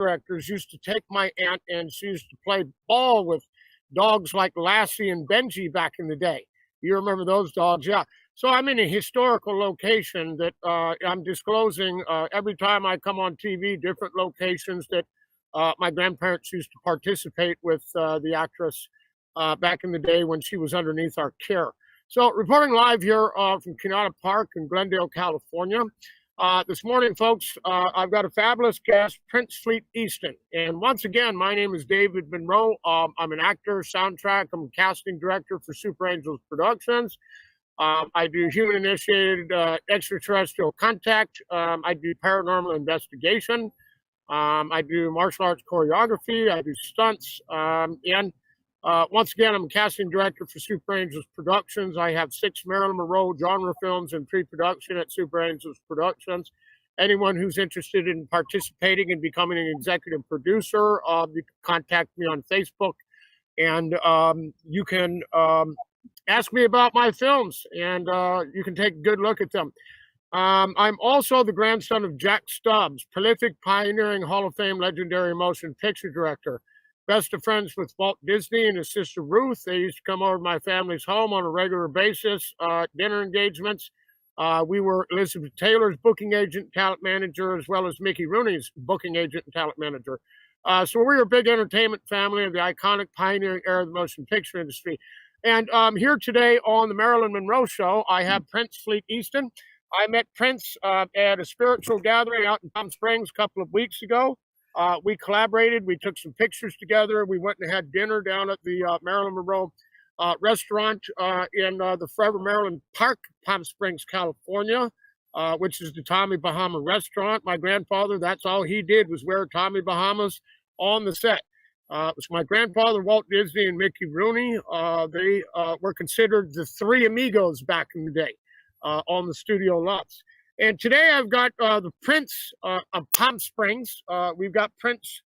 directors used to take my aunt, and she used to play ball with dogs like Lassie and Benji back in the day. You remember those dogs? Yeah. So I'm in a historical location that I'm disclosing every time I come on TV, different locations that my grandparents used to participate with the actress back in the day when she was underneath our care. So reporting live here from Kanata Park in Glendale, California. This morning, folks, I've got a fabulous guest, Prince Fleet Easton. And once again, my name is David Monroe. I'm an actor, soundtrack. I'm a casting director for Super Angels Productions. I do human-initiated extraterrestrial contact. I do paranormal investigation. I do martial arts choreography. I do stunts. Once again, I'm a casting director for Super Angels Productions. I have 6 Marilyn Monroe genre films in pre-production at Super Angels Productions. Anyone who's interested in participating and becoming an executive producer, you can contact me on Facebook, and you can ask me about my films, and you can take a good look at them. I'm also the grandson of Jack Stubbs, prolific, pioneering, Hall of Fame, legendary motion picture director. Best of friends with Walt Disney and his sister Ruth. They used to come over to my family's home on a regular basis, dinner engagements. We were Elizabeth Taylor's booking agent, talent manager, as well as Mickey Rooney's booking agent and talent manager. So we were a big entertainment family of the iconic pioneering era of the motion picture industry. And here today on the Marilyn Monroe Show, I have Prince Fleet Easton. I met Prince at a spiritual gathering out in Palm Springs a couple of weeks ago. We collaborated. We took some pictures together. We went and had dinner down at the Marilyn Monroe restaurant in the Forever Maryland Park, Palm Springs, California, which is the Tommy Bahama restaurant. My grandfather, that's all he did was wear Tommy Bahamas on the set. It was my grandfather, Walt Disney, and Mickey Rooney. They were considered the 3 amigos back in the day on the studio lots. And today I've got the Prince of Palm Springs. We've got Prince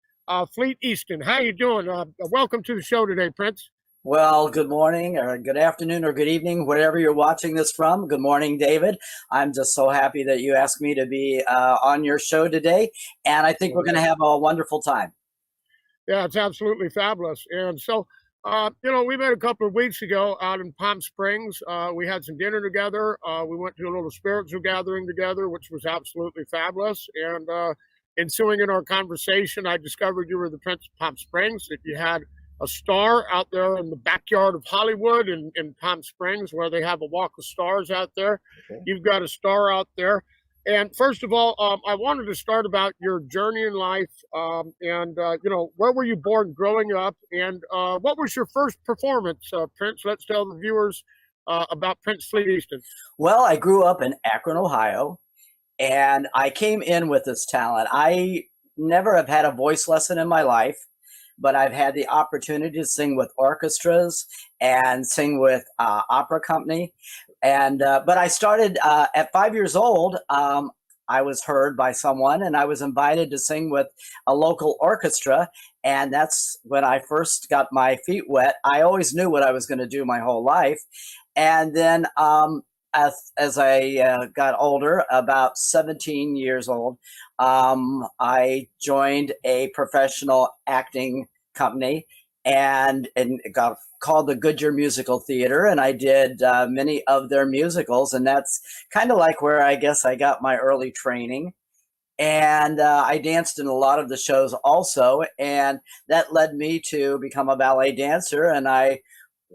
Fleet Easton. How you doing? Welcome to the show today, Prince. Well, good morning or good afternoon or good evening, wherever you're watching this from. Good morning, David. I'm just so happy that you asked me to be on your show today. And I think we're going to have a wonderful time. Yeah, it's absolutely fabulous. And so, we met a couple of weeks ago out in Palm Springs. We had some dinner together. We went to a little spiritual gathering together, which was absolutely fabulous. And ensuing in our conversation, I discovered you were the Prince of Palm Springs, that you had a star out there in the backyard of Hollywood in Palm Springs, where they have a walk of stars out there. Okay. You've got a star out there. And first of all, I wanted to start about your journey in life, where were you born growing up, and what was your first performance, Prince? Let's tell the viewers about Prince Fleet Easton. Well, I grew up in Akron, Ohio, and I came in with this talent. I never have had a voice lesson in my life, but I've had the opportunity to sing with orchestras and sing with opera company. And but I started at 5 years old. I was heard by someone, and I was invited to sing with a local orchestra. And that's when I first got my feet wet. I always knew what I was going to do my whole life. And then as I got older, about 17 years old, I joined a professional acting company and got called the Goodyear Musical Theater, and I did many of their musicals, and that's kind of like where I guess I got my early training. And I danced in a lot of the shows also, and that led me to become a ballet dancer. And I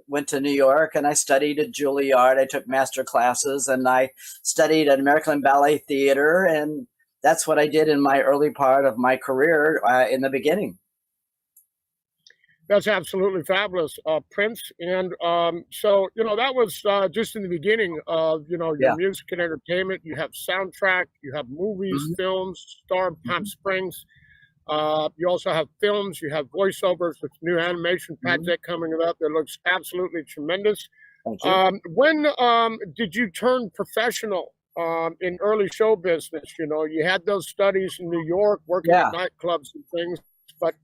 went to New York and I studied at Juilliard. I took master classes, and I studied at American Ballet Theater, and that's what I did in my early part of my career in the beginning. That's absolutely fabulous, Prince. And so, that was just in the beginning of, your music and entertainment. You have soundtrack, you have movies, films, star in Palm Springs. You also have films, you have voiceovers with new animation project coming up that looks absolutely tremendous. When did you turn professional in early show business? You had those studies in New York, working at nightclubs and things, but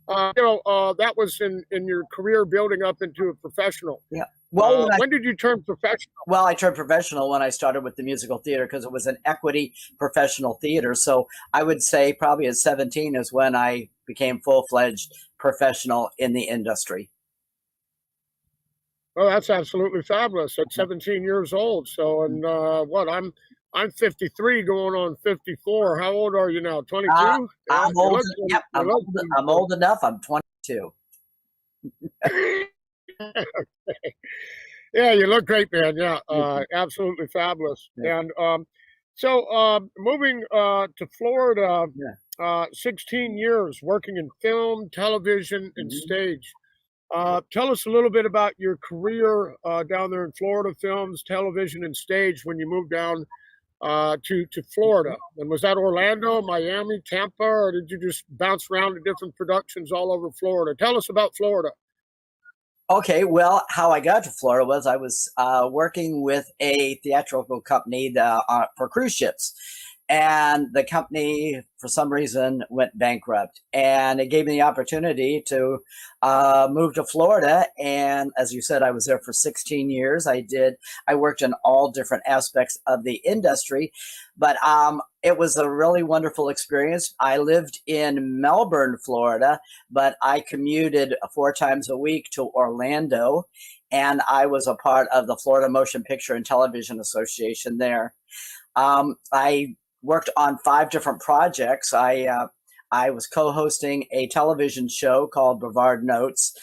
that was in your career building up into a professional. Well, When did you turn professional? well, I turned professional when I started with the musical theater because it was an equity professional theater. So I would say probably at 17 is when I became full-fledged professional in the industry. Oh, that's absolutely fabulous. At 17 years old. So, and what? I'm 53, going on 54. How old are you now? 22? Yeah, I'm old. Yep, you I'm old enough. I'm 22. Yeah, you look great, man. Yeah, absolutely fabulous. Yeah. And moving to Florida, Yeah. 16 years working in film, television, and Mhm. stage. Tell us a little bit about your career down there in Florida, films, television, and stage when you moved down to Florida. And was that Orlando, Miami, Tampa, or did you just bounce around to different productions all over Florida? Tell us about Florida. Okay, well, how I got to Florida was I was working with a theatrical company for cruise ships. And the company, for some reason, went bankrupt. And it gave me the opportunity to move to Florida. And as you said, I was there for 16 years. I worked in all different aspects of the industry. But it was a really wonderful experience. I lived in Melbourne, Florida, but I commuted 4 times a week to Orlando. And I was a part of the Florida Motion Picture and Television Association there. I worked on 5 different projects. I was co-hosting a television show called Brevard Notes,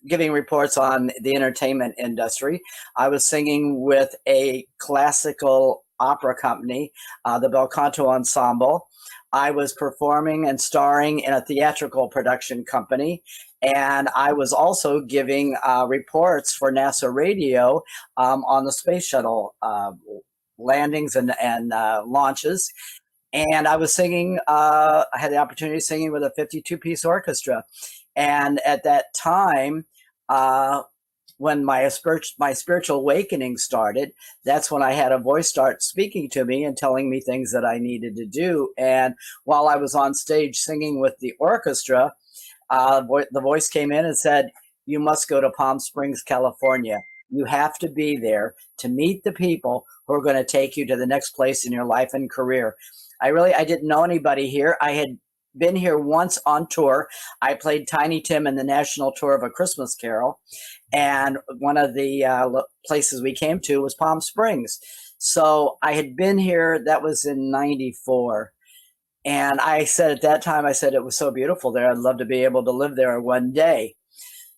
giving reports on the entertainment industry. I was singing with a classical opera company, the Bel Canto Ensemble. I was performing and starring in a theatrical production company. And I was also giving reports for NASA Radio on the space shuttle landings and launches. And I was singing, I had the opportunity of singing with a 52-piece orchestra. And at that time, when my spiritual awakening started, that's when I had a voice start speaking to me and telling me things that I needed to do. And while I was on stage singing with the orchestra, the voice came in and said, "You must go to Palm Springs, California. You have to be there to meet the people who are going to take you to the next place in your life and career." I didn't know anybody here. I had been here once on tour. I played Tiny Tim in the national tour of A Christmas Carol. And one of the places we came to was Palm Springs. So I had been here, that was in 94. And I said at that time, I said it was so beautiful there. I'd love to be able to live there one day.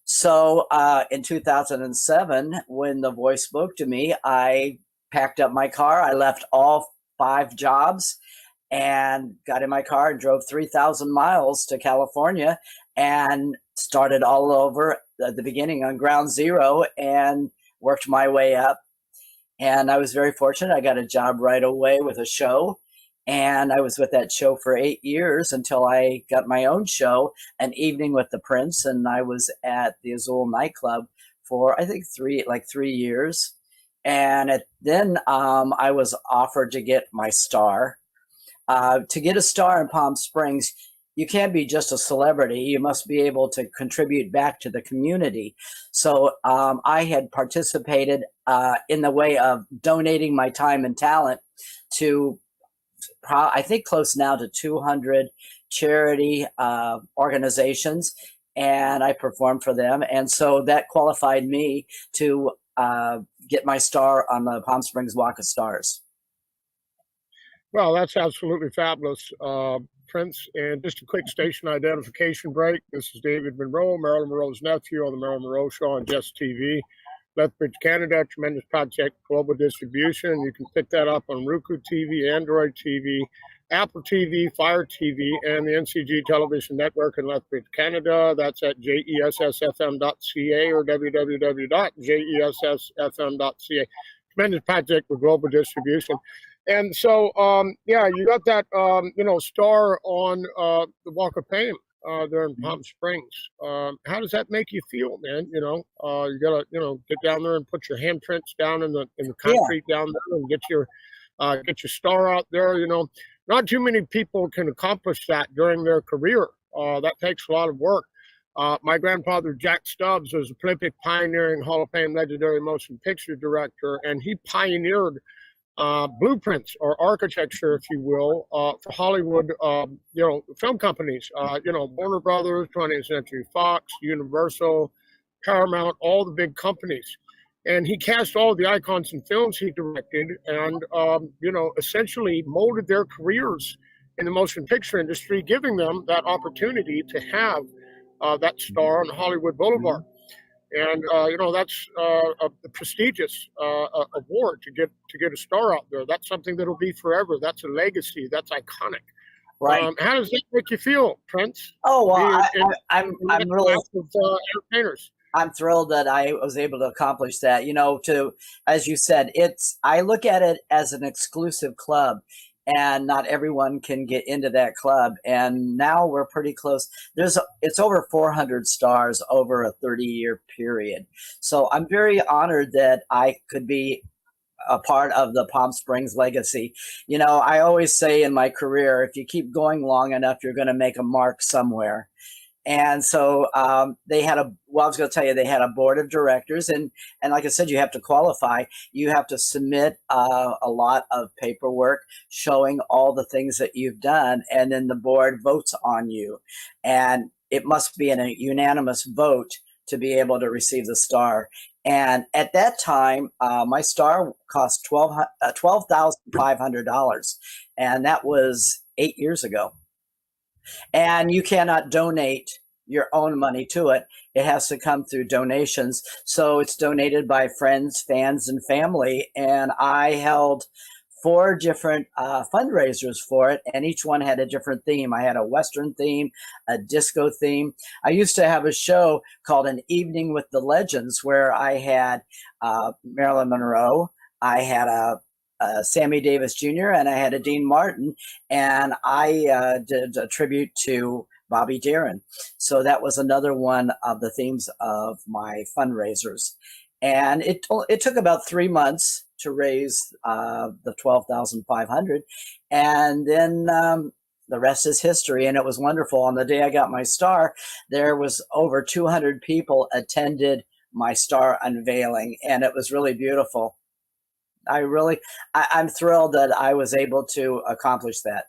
So in 2007, when the voice spoke to me, I packed up my car. I left all 5 jobs and got in my car and drove 3,000 miles to California and started all over at the beginning on ground zero and worked my way up. And I was very fortunate. I got a job right away with a show. And I was with that show for 8 years until I got my own show, An Evening with the Prince. And I was at the Azul nightclub for, I think, 3 years. And then I was offered to get my star. To get a star in Palm Springs, you can't be just a celebrity. You must be able to contribute back to the community. So I had participated in the way of donating my time and talent to, I think, close now to 200 charity organizations, and I performed for them. And so that qualified me to get my star on the Palm Springs Walk of Stars. Well, that's absolutely fabulous, Prince. And just a quick station identification break. This is David Monroe, Marilyn Monroe's nephew on the Marilyn Monroe Show on Jess Tv. Lethbridge, Canada, tremendous project, global distribution. You can pick that up on Roku TV, Android TV, Apple TV, Fire TV, and the NCG Television Network in Lethbridge, Canada. That's at jessfm.ca or www.jessfm.ca. Tremendous project with global distribution. And so, yeah, you got that, star on the Walk of Fame there in Palm Springs. How does that make you feel, man? You gotta, get down there and put your handprints down in the concrete down there and get your star out there. Not too many people can accomplish that during their career. That takes a lot of work. My grandfather, Jack Stubbs, was a prolific, pioneering, Hall of Fame legendary motion picture director, and he pioneered blueprints or architecture, if you will, for Hollywood, film companies. Warner Brothers, 20th Century Fox, Universal, Paramount, all the big companies. And he cast all the icons in films he directed, and essentially molded their careers in the motion picture industry, giving them that opportunity to have that star on Hollywood Boulevard. And that's a prestigious award to get a star out there. That's something that'll be forever. That's a legacy. That's iconic. Right. How does that make you feel, Prince? Oh well, I'm really entertainers. I'm thrilled that I was able to accomplish that. As you said, I look at it as an exclusive club, and not everyone can get into that club. And now we're pretty close. It's over 400 stars over a 30-year period. So I'm very honored that I could be a part of the Palm Springs legacy. I always say in my career, if you keep going long enough, you're going to make a mark somewhere. And so I was going to tell you, they had a board of directors, and like I said, you have to qualify. You have to submit a lot of paperwork showing all the things that you've done, and then the board votes on you. And it must be in a unanimous vote to be able to receive the star. And at that time, my star cost $12,500, and that was 8 years ago. And you cannot donate your own money to it. It has to come through donations. So it's donated by friends, fans, and family. And I held 4 different fundraisers for it, and each one had a different theme. I had a Western theme, a disco theme. I used to have a show called An Evening with the Legends, where I had Marilyn Monroe, I had a Sammy Davis Jr., and I had a Dean Martin, and I did a tribute to Bobby Darin. So that was another one of the themes of my fundraisers. And it took about 3 months to raise the $12,500, and then the rest is history. And it was wonderful. On the day I got my star, there was over 200 people attended my star unveiling, and it was really beautiful. I'm thrilled that I was able to accomplish that.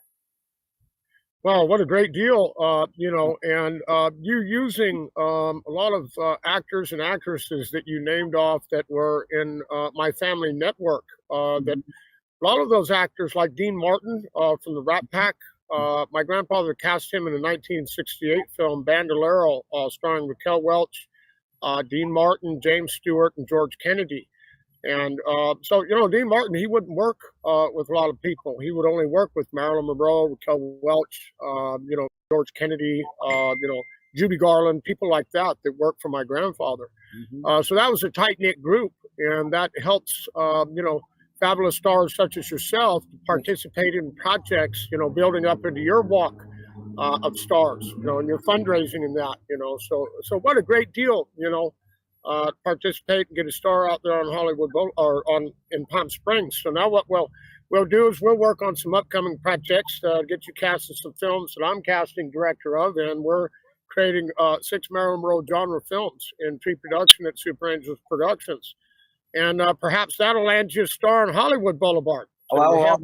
Well, what a great deal, and you using a lot of actors and actresses that you named off that were in my family network. That a lot of those actors, like Dean Martin from the Rat Pack, my grandfather cast him in the 1968 film Bandolero, starring Raquel Welch, Dean Martin, James Stewart, and George Kennedy. And so, Dean Martin, he wouldn't work with a lot of people. He would only work with Marilyn Monroe, Raquel Welch, George Kennedy, Judy Garland, people like that worked for my grandfather. So that was a tight-knit group, and that helps, fabulous stars such as yourself to participate in projects, building up into your walk of stars, and your fundraising in that, So what a great deal, participate and get a star out there on Hollywood or in Palm Springs. So now what we'll do is we'll work on some upcoming projects to get you cast in some films that I'm casting director of, and we're creating 6 Marilyn Monroe genre films in pre-production at Super Angels Productions, and perhaps that'll land you a star on Hollywood Boulevard. So well,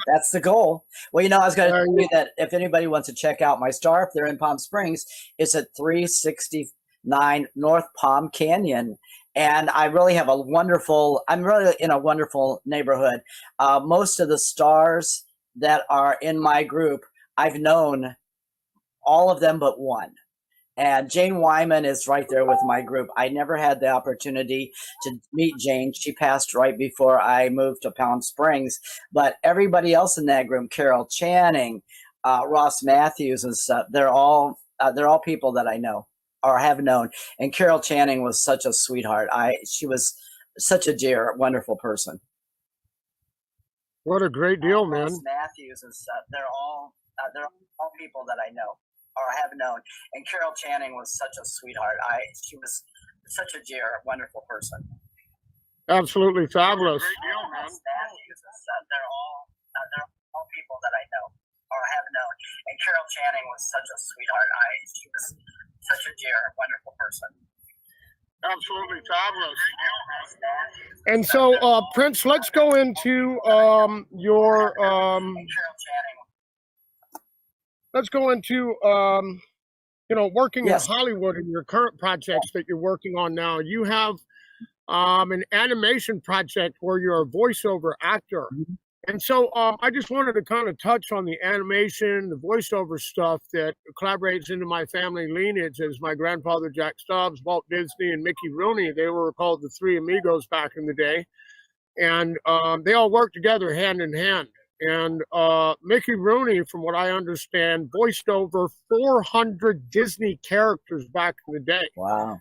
that's the goal. Well, I was going to tell you that if anybody wants to check out my star, if they're in Palm Springs, it's at 369 North Palm Canyon. And I'm really in a wonderful neighborhood. Most of the stars that are in my group, I've known all of them but one. And Jane Wyman is right there with my group. I never had the opportunity to meet Jane. She passed right before I moved to Palm Springs. But everybody else in that group, Carol Channing, Ross Matthews and stuff, they're all people that I know or have known. And Carol Channing was such a sweetheart. She was such a dear, wonderful person. What a great deal, man. Ross Matthews and stuff, they're all people that I know or have known. And Carol Channing was such a sweetheart. She was such a dear, wonderful person. Absolutely fabulous. Great deal, man. Matthews and stuff, they're all people that I know or have known. And Carol Channing was such a sweetheart. She was such a dear, wonderful person. Absolutely fabulous. And so, Prince, let's go into your let's go into working in Hollywood and your current projects that you're working on now. You have an animation project where you're a voiceover actor. And so I just wanted to kind of touch on the animation, the voiceover stuff that collaborates into my family lineage as my grandfather, Jack Stubbs, Walt Disney, and Mickey Rooney. They were called the Three Amigos back in the day. And they all worked together hand in hand. And Mickey Rooney, from what I understand, voiced over 400 Disney characters back in the day. Wow.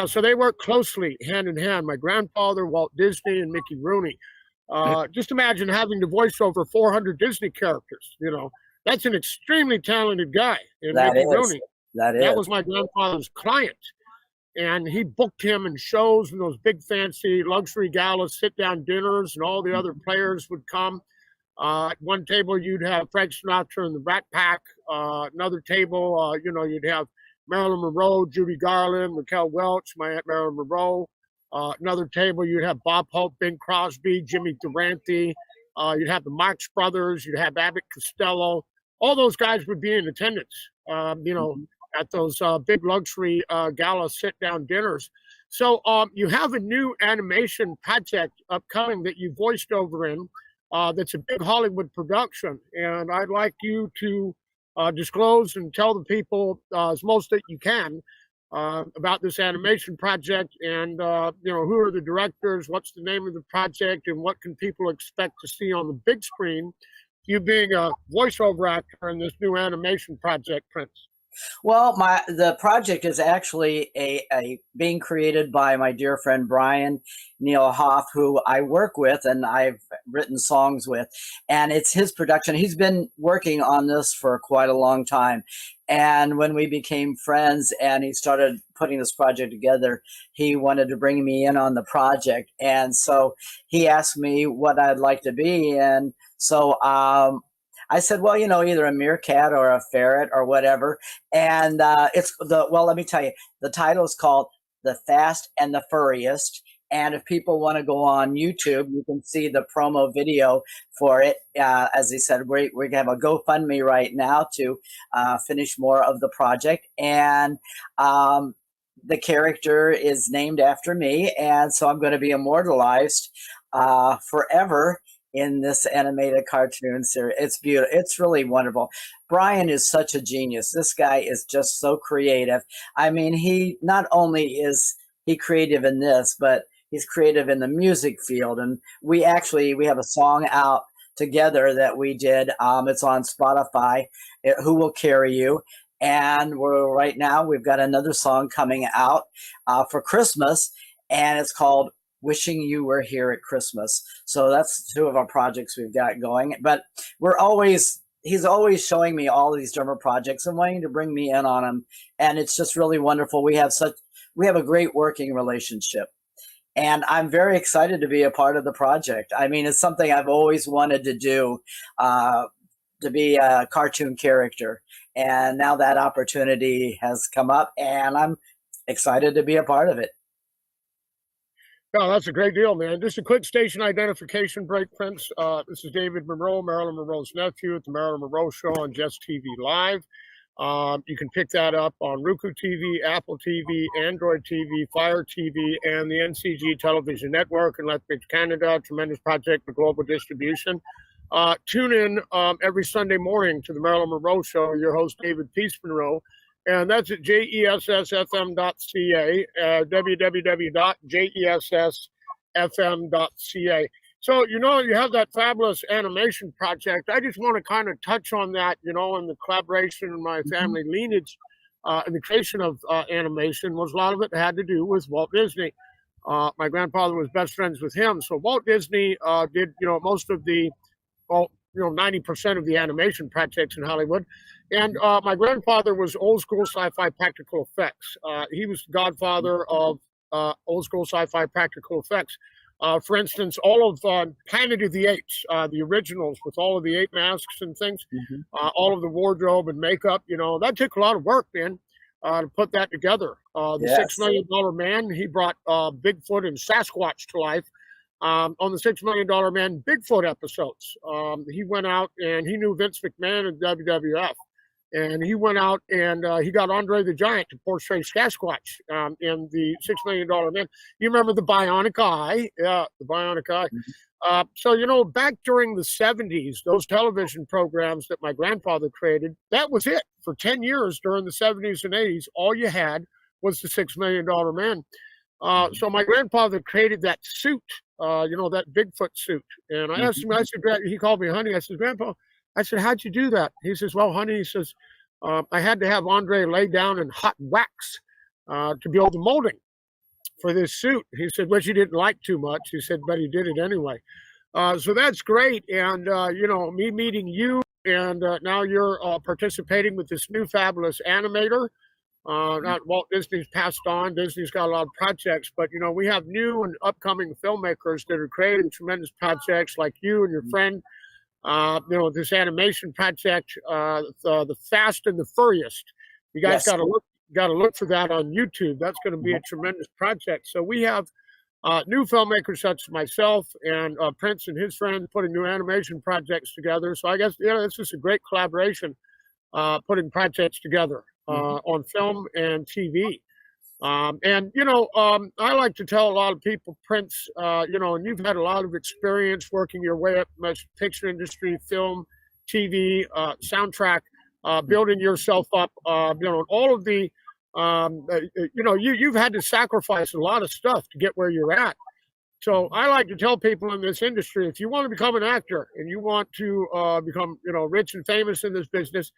So they worked closely hand in hand. My grandfather, Walt Disney, and Mickey Rooney. Just imagine having to voice over 400 Disney characters. That's an extremely talented guy. And Mickey Rooney. That was my grandfather's client. And he booked him in shows and those big fancy luxury galas, sit-down dinners, and all the other players would come. At one table, you'd have Frank Sinatra and the Rat Pack. Another table, you'd have Marilyn Monroe, Judy Garland, Raquel Welch, my Aunt Marilyn Monroe. Another table, you'd have Bob Hope, Bing Crosby, Jimmy Durante. You'd have the Marx Brothers. You'd have Abbott Costello. All those guys would be in attendance, at those big luxury gala sit-down dinners. So you have a new animation project upcoming that you voiced over in that's a big Hollywood production. And I'd like you to disclose and tell the people as most that you can about this animation project and, who are the directors, what's the name of the project, and what can people expect to see on the big screen, you being a voiceover actor in this new animation project, Prince. Well, the project is actually a being created by my dear friend Brian Neil Hoff, who I work with and I've written songs with, and it's his production. He's been working on this for quite a long time. And when we became friends and he started putting this project together, he wanted to bring me in on the project. And so he asked me what I'd like to be. And so I said, well, either a meerkat or a ferret or whatever. And let me tell you, the title is called The Fast and the Furriest. And if people want to go on YouTube, you can see the promo video for it. As he said, we have a GoFundMe right now to finish more of the project. And the character is named after me. And so I'm going to be immortalized forever in this animated cartoon series. It's beautiful. It's really wonderful. Brian is such a genius. This guy is just so creative. I mean, he not only is he creative in this, but he's creative in the music field. And we have a song out together that we did. It's on Spotify, Who Will Carry You? And right now we've got another song coming out for Christmas, and it's called Wishing You Were Here at Christmas. So that's two of our projects we've got going. But he's always showing me all these different projects and wanting to bring me in on them. And it's just really wonderful. We have a great working relationship. And I'm very excited to be a part of the project. I mean, it's something I've always wanted to do, to be a cartoon character. And now that opportunity has come up, and I'm excited to be a part of it. No, that's a great deal, man. Just a quick station identification break, Prince. This is David Monroe, Marilyn Monroe's nephew, at the Marilyn Monroe Show on Jess TV Live. You can pick that up on Roku TV, Apple TV, Android TV, Fire TV, and the NCG Television Network in Lethbridge, Canada. Tremendous project for global distribution. Tune in every Sunday morning to the Marilyn Monroe Show. Your host, David Peace Monroe. And that's at jessfm.ca, www.jessfm.ca. So, you have that fabulous animation project. I just want to kind of touch on that, and the collaboration in my family lineage and the creation of animation was a lot of it had to do with Walt Disney. My grandfather was best friends with him. So Walt Disney did, most of the, 90% of the animation projects in Hollywood. And my grandfather was old school sci-fi practical effects. He was the godfather of old school sci-fi practical effects. For instance, all of Planet of the Apes, the originals with all of the ape masks and things, all of the wardrobe and makeup, that took a lot of work, man. to put that together. The $6 Yes. Million Man, he brought Bigfoot and Sasquatch to life. On the $6 Million Man Bigfoot episodes, he went out and he knew Vince McMahon and WWF. And he went out and he got Andre the Giant to portray Sasquatch in the $6 Million Man. You remember the Bionic Eye? Yeah, the Bionic Eye. So, you know, back during the 70s, those television programs that my grandfather created, that was it. For 10 years during the 70s and 80s, all you had was the $6 Million Man. So my grandfather created that suit, you know, that Bigfoot suit. And I asked him, I said, he called me honey. I said, Grandpa, I said, how'd you do that? He says, well, honey, he says, I had to have Andre lay down in hot wax to build the molding for this suit. He said, which he didn't like too much. He said, but he did it anyway. So that's great. And, you know, me meeting you and now you're participating with this new fabulous animator. Not Walt Disney's passed on. Disney's got a lot of projects, but, you know, we have new and upcoming filmmakers that are creating tremendous projects like you and your friend. You know, this animation project, the Fast and the Furriest. You guys got to look for that on YouTube. That's going to be a tremendous project. So we have new filmmakers such as myself and Prince and his friend putting new animation projects together. So I guess, you know, this is a great collaboration, putting projects together on film and TV. And, you know, I like to tell a lot of people, Prince, you know, and you've had a lot of experience working your way up in the picture industry, film, TV, soundtrack, building yourself up, you know, all of the, you know, you've had to sacrifice a lot of stuff to get where you're at. So I like to tell people in this industry, if you want to become an actor and you want to become, you know, rich and famous in this business,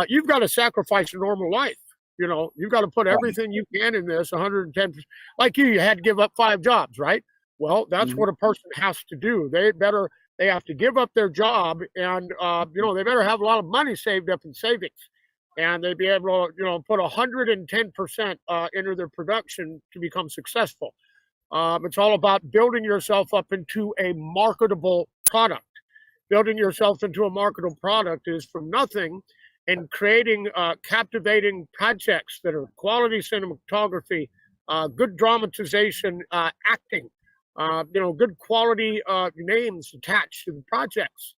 you've got to sacrifice a normal life. You know, you've got to put everything you can in this 110%. Like you had to give up 5 jobs, right? Well, that's what a person has to do. They have to give up their job and, you know, they better have a lot of money saved up in savings. And they'd be able to, you know, put 110% into their production to become successful. It's all about building yourself up into a marketable product. Building yourself into a marketable product is from nothing, and creating captivating projects that are quality cinematography, good dramatization, acting, you know, good quality names attached to the projects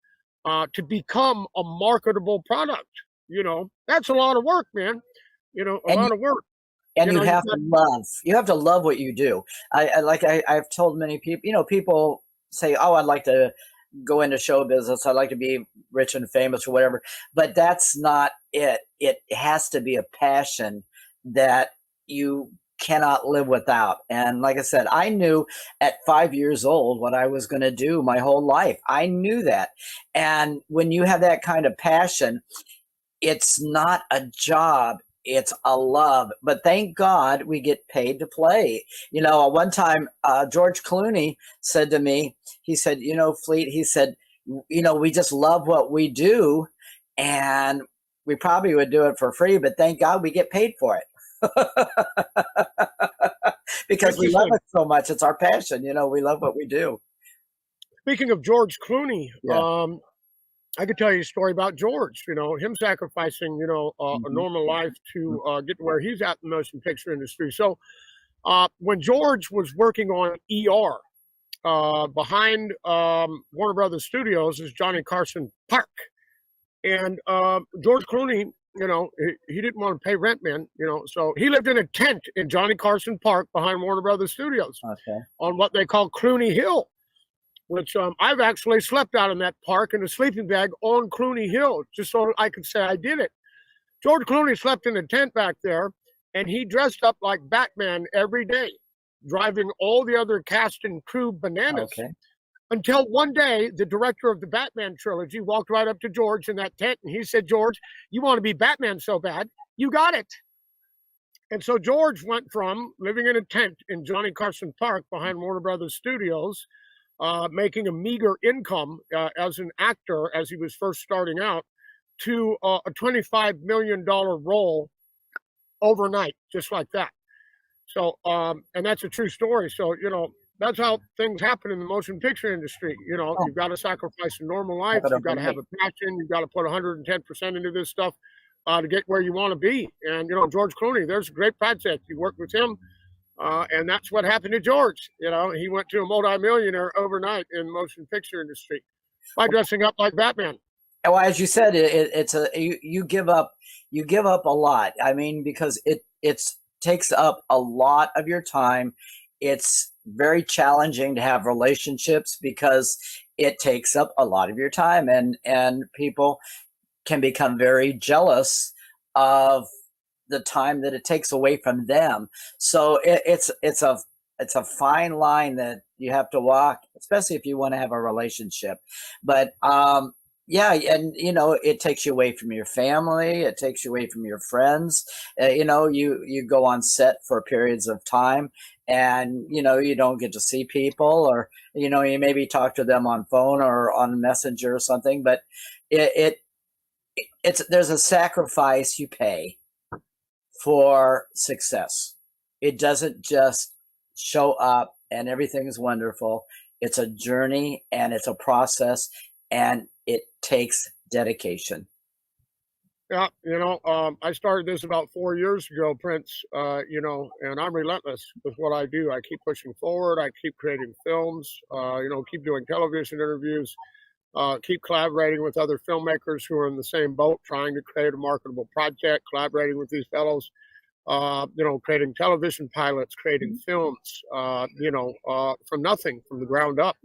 to become a marketable product. You know, that's a lot of work, man. You know, a lot of work. And you have to love what you do. I've told many people, you know, people say, oh, I'd like to go into show business. I'd like to be rich and famous or whatever, but that's not it. It has to be a passion that you cannot live without. And like I said, I knew at 5 years old what I was going to do my whole life. I knew that. And when you have that kind of passion, it's not a job. It's a love, but thank God we get paid to play. You know, one time George Clooney said to me, he said, you know, Fleet, he said, you know, we just love what we do and we probably would do it for free, but thank God we get paid for it. Because we love it so much. It's our passion. You know, we love what we do. Speaking of George Clooney, I could tell you a story about George, you know, him sacrificing, you know, a normal life to get to where he's at in the motion picture industry. So when George was working on ER, behind Warner Brothers Studios is Johnny Carson Park. And George Clooney, you know, he didn't want to pay rent, man, you know, so he lived in a tent in Johnny Carson Park behind Warner Brothers Studios on what they call Clooney Hill. Which I've actually slept out in that park in a sleeping bag on Clooney Hill, just so I could say I did it. George Clooney slept in a tent back there, and he dressed up like Batman every day, driving all the other cast and crew bananas. Until one day, the director of the Batman trilogy walked right up to George in that tent, and he said, George, you want to be Batman so bad, you got it. And so George went from living in a tent in Johnny Carson Park behind Warner Brothers Studios, making a meager income as an actor as he was first starting out, to a $25 million role overnight, just like that. So, and that's a true story. So, you know, that's how things happen in the motion picture industry. You know, you've got to sacrifice a normal life. You've got to have a passion. You've got to put 110% into this stuff. to get where you want to be. And, George Clooney, there's a great project. You worked with him. And that's what happened to George. He went to a multimillionaire overnight in the motion picture industry by dressing up like Batman. Well, as you said, you give up a lot. I mean, because it takes up a lot of your time. It's very challenging to have relationships because it takes up a lot of your time, and people can become very jealous of the time that it takes away from them. So it's a fine line that you have to walk, especially if you want to have a relationship. But yeah, and it takes you away from your family. It takes you away from your friends. You go on set for periods of time, and you don't get to see people, or you maybe talk to them on phone or on Messenger or something. But there's a sacrifice you pay for success. It doesn't just show up and everything's wonderful. It's a journey, and it's a process, and it takes dedication. Yeah, I started this about 4 years ago, Prince, and I'm relentless with what I do. I keep pushing forward. I keep creating films, keep doing television interviews, keep collaborating with other filmmakers who are in the same boat, trying to create a marketable project, collaborating with these fellows, creating television pilots, creating films, from nothing, from the ground up,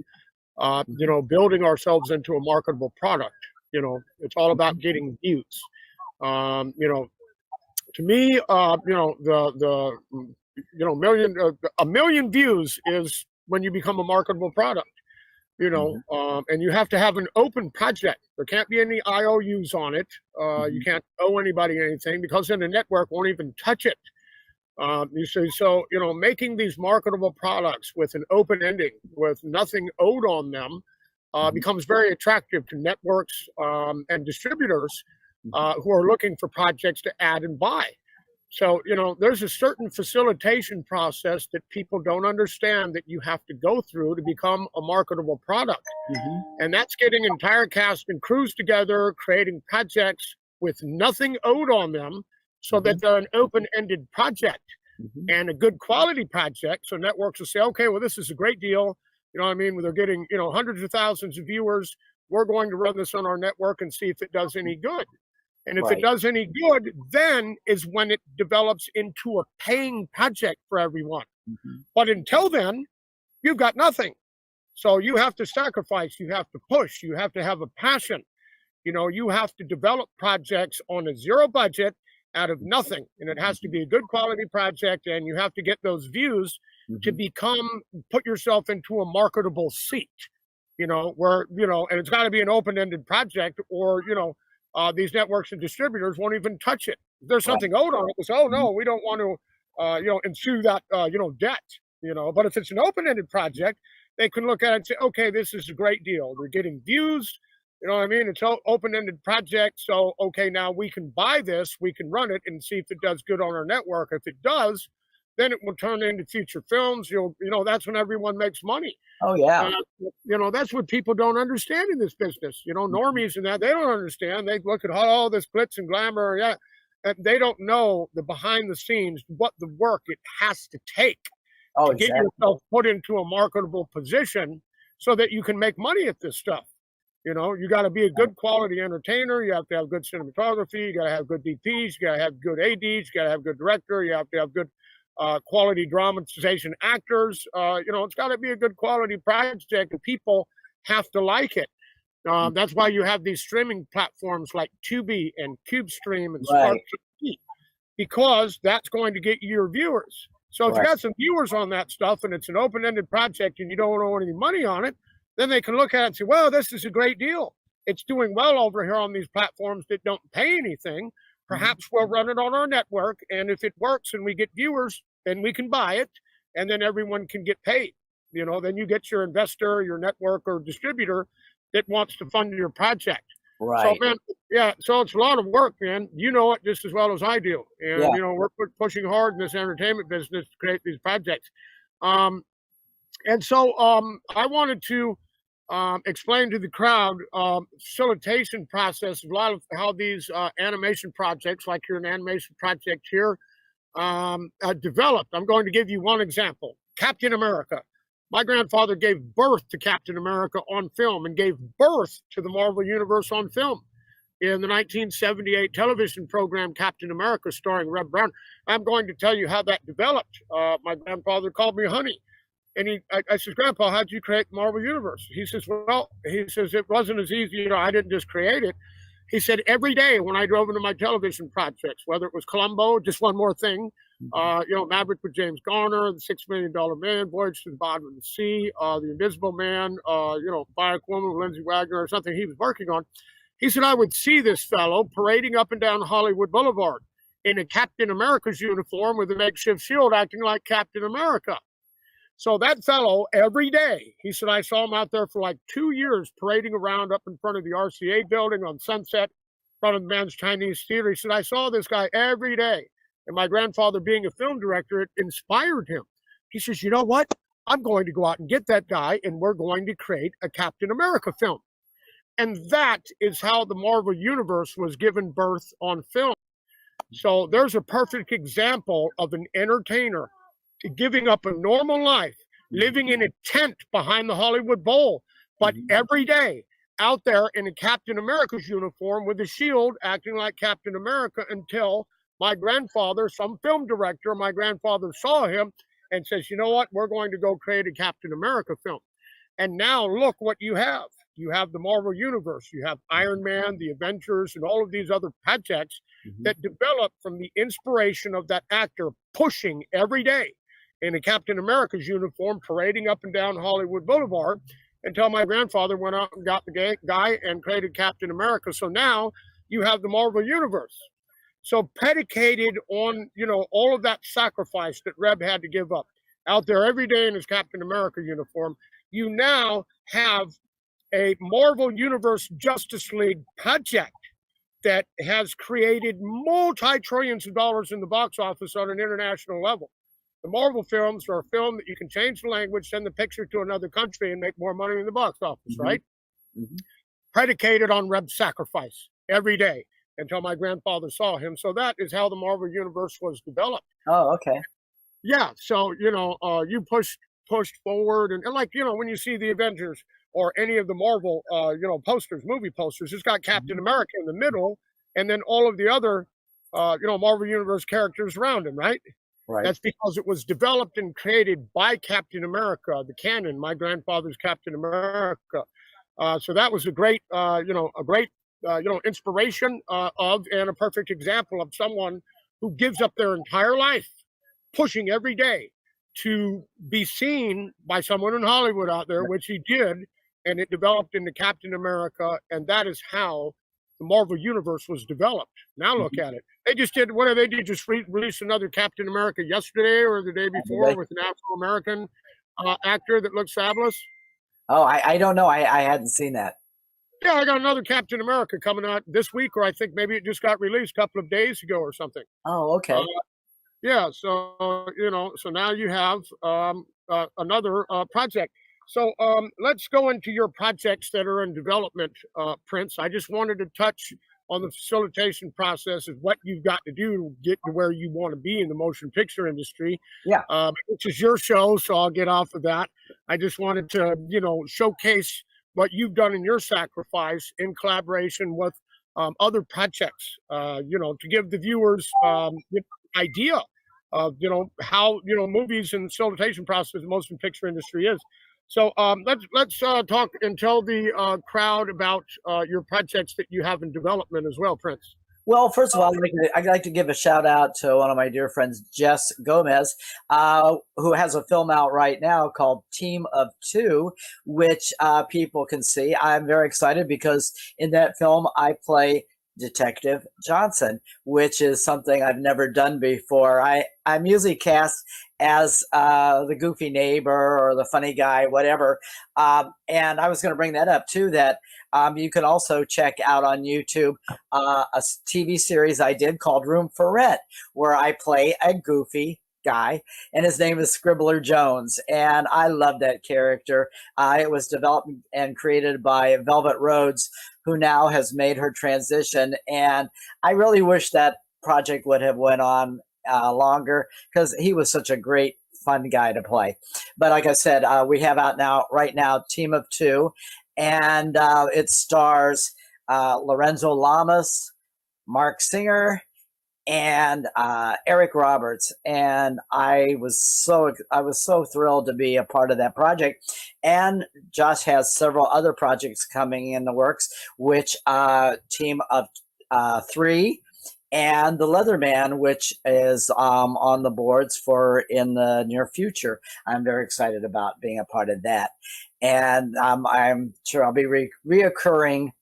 building ourselves into a marketable product. It's all about getting views. To me, a million views is when you become a marketable product. And you have to have an open project. There can't be any IOUs on it. You can't owe anybody anything, because then the network won't even touch it. You see, so making these marketable products with an open ending, with nothing owed on them, becomes very attractive to networks and distributors who are looking for projects to add and buy. So, there's a certain facilitation process that people don't understand that you have to go through to become a marketable product. And that's getting entire cast and crews together, creating projects with nothing owed on them, so that they're an open-ended project and a good quality project. So networks will say, okay, well, this is a great deal. You know what I mean? They're getting, hundreds of thousands of viewers. We're going to run this on our network and see if it does any good. And if it does any good, then is when it develops into a paying project for everyone. But until then, you've got nothing. So you have to sacrifice, you have to push, you have to have a passion. You have to develop projects on a zero budget out of nothing. And it has to be a good quality project, and you have to get those views to put yourself into a marketable seat, where, and it's got to be an open-ended project, or, these networks and distributors won't even touch it. If there's something owed on it, they say, oh no, we don't want to, ensue that, debt, but if it's an open-ended project, they can look at it and say, okay, this is a great deal. They're getting views, you know what I mean? It's an open-ended project. So, okay, now we can buy this, we can run it and see if it does good on our network. If it does, then it will turn into future films. That's when everyone makes money. Oh, yeah. That's what people don't understand in this business. Normies and that, they don't understand. They look at all this glitz and glamour. Yeah. And they don't know the behind the scenes, what the work it has to take to get yourself put into a marketable position so that you can make money at this stuff. You got to be a good quality entertainer. You have to have good cinematography. You got to have good DPs. You got to have good ADs. You got to have good director. You have to have good quality dramatization actors. It's got to be a good quality project, and people have to like it. That's why you have these streaming platforms like Tubi and CubeStream and Spark TV, because that's going to get you your viewers. So if you got some viewers on that stuff and it's an open-ended project and you don't owe any money on it, then they can look at it and say, well, this is a great deal. It's doing well over here on these platforms that don't pay anything. Perhaps we'll run it on our network, and if it works and we get viewers, then we can buy it, and then everyone can get paid. Then you get your investor, your network, or distributor that wants to fund your project. Right. So, man, so it's a lot of work, man. You know it just as well as I do. And, we're pushing hard in this entertainment business to create these projects. And so I wanted to explain to the crowd facilitation process of a lot of how these animation projects, like you're an animation project here, developed. I'm going to give you one example. Captain America. My grandfather gave birth to Captain America on film and gave birth to the Marvel Universe on film. In the 1978 television program Captain America, starring Reb Brown, I'm going to tell you how that developed. My grandfather called me honey. And I said, Grandpa, how'd you create the Marvel Universe? He says, well, it wasn't as easy. I didn't just create it. He said, every day when I drove into my television projects, whether it was Columbo, just one more thing, Maverick with James Garner, the $6 Million Man, Voyage to the Bottom of the Sea, the Invisible Man, Fire Woman with Lindsay Wagner, or something he was working on. He said, I would see this fellow parading up and down Hollywood Boulevard in a Captain America's uniform with a makeshift shield, acting like Captain America. So that fellow, every day, he said, I saw him out there for like 2 years parading around up in front of the RCA building on Sunset, in front of the Man's Chinese Theater. He said, I saw this guy every day. And my grandfather, being a film director, it inspired him. He says, you know what? I'm going to go out and get that guy, and we're going to create a Captain America film. And that is how the Marvel Universe was given birth on film. So there's a perfect example of an entertainer giving up a normal life, living in a tent behind the Hollywood Bowl, but every day out there in a Captain America's uniform with a shield, acting like Captain America, until my grandfather, some film director, my grandfather saw him and says, you know what, we're going to go create a Captain America film. And now look what you have. You have the Marvel Universe, you have Iron Man, the Avengers, and all of these other projects that developed from the inspiration of that actor pushing every day in a Captain America's uniform, parading up and down Hollywood Boulevard, until my grandfather went out and got the guy and created Captain America. So now you have the Marvel Universe. So predicated on, all of that sacrifice that Reb had to give up out there every day in his Captain America uniform, you now have a Marvel Universe Justice League project that has created multi-trillions of dollars in the box office on an international level. The Marvel films are a film that you can change the language, send the picture to another country, and make more money in the box office, right? Predicated on Reb's sacrifice every day until my grandfather saw him. So that is how the Marvel Universe was developed. Oh, okay. Yeah. So, you pushed forward. And like, when you see the Avengers or any of the Marvel, posters, movie posters, it's got Captain America in the middle, and then all of the other, Marvel Universe characters around him, right? Right. That's because it was developed and created by Captain America, the canon, my grandfather's Captain America. So that was a great, inspiration of, and a perfect example of someone who gives up their entire life, pushing every day to be seen by someone in Hollywood out there, which he did, and it developed into Captain America, and that is how the Marvel Universe was developed. Now look at it. They just did, what did they do? Just release another Captain America yesterday or the day before with an Afro-American actor that looks fabulous. Oh, I don't know. I hadn't seen that. Yeah, I got another Captain America coming out this week, or I think maybe it just got released a couple of days ago or something. Oh, okay. Yeah, so, so now you have another project. So let's go into your projects that are in development, Prince. I just wanted to touch on the facilitation process of what you've got to do to get to where you want to be in the motion picture industry. Yeah. Which is your show, so I'll get off of that. I just wanted to, showcase what you've done in your sacrifice in collaboration with other projects, to give the viewers idea of, how, movies and facilitation process, the motion picture industry is. So let's talk and tell the crowd about your projects that you have in development as well, Prince. Well, first of all, I'd like to give a shout out to one of my dear friends, Jess Gomez, who has a film out right now called Team of Two, which people can see. I'm very excited because in that film I play Detective Johnson, which is something I've never done before. I'm usually cast as the goofy neighbor or the funny guy, whatever. And I was going to bring that up too, that you can also check out on YouTube a TV series I did called Room for Rent, where I play a goofy guy, and his name is Scribbler Jones. And I love that character. It was developed and created by Velvet Rhodes, who now has made her transition. And I really wish that project would have went on longer, because he was such a great, fun guy to play. But like I said, we have out now, right now, Team of Two, and it stars Lorenzo Lamas, Mark Singer, and Eric Roberts. And I was so thrilled to be a part of that project. And Josh has several other projects coming in the works, which Team of Three, and the Leatherman, which is on the boards for in the near future. I'm very excited about being a part of that. And I'm sure I'll be reoccurring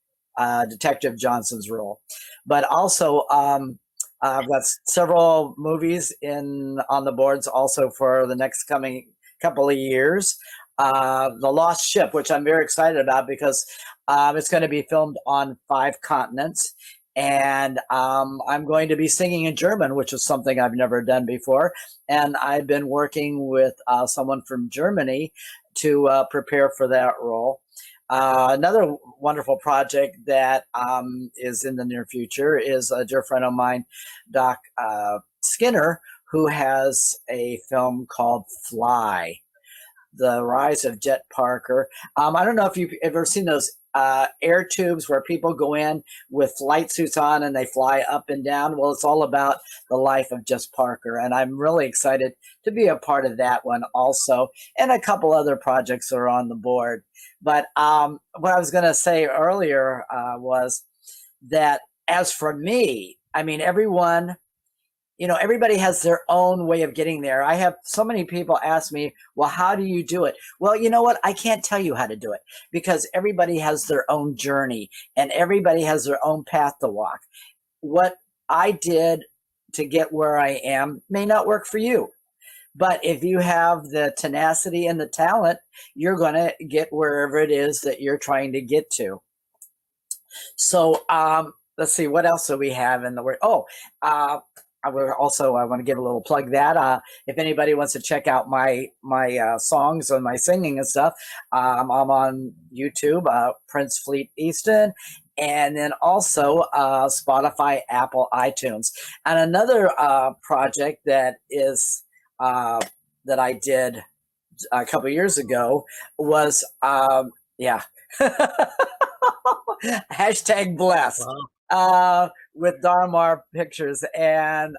Detective Johnson's role. But also, I've got several movies on the boards also for the next coming couple of years. The Lost Ship, which I'm very excited about, because it's going to be filmed on 5 continents. And I'm going to be singing in German, which is something I've never done before. And I've been working with someone from Germany to prepare for that role. Another wonderful project that is in the near future is a dear friend of mine, Doc Skinner, who has a film called Fly, The Rise of Jet Parker. I don't know if you've ever seen those air tubes where people go in with flight suits on and they fly up and down. Well, it's all about the life of Jess Parker, and I'm really excited to be a part of that one also, and a couple other projects are on the board. But what I was going to say earlier was that as for me, I mean, everybody has their own way of getting there. I have so many people ask me, well, how do you do it? Well, you know what? I can't tell you how to do it, because everybody has their own journey and everybody has their own path to walk. What I did to get where I am may not work for you. But if you have the tenacity and the talent, you're going to get wherever it is that you're trying to get to. So let's see, what else do we have in the word? I want to give a little plug that if anybody wants to check out my songs and my singing and stuff, I'm on YouTube, Prince Fleet Easton, and then also Spotify, Apple, iTunes. And another project that is that I did a couple of years ago was hashtag blessed. Wow. With Parmar Pictures. And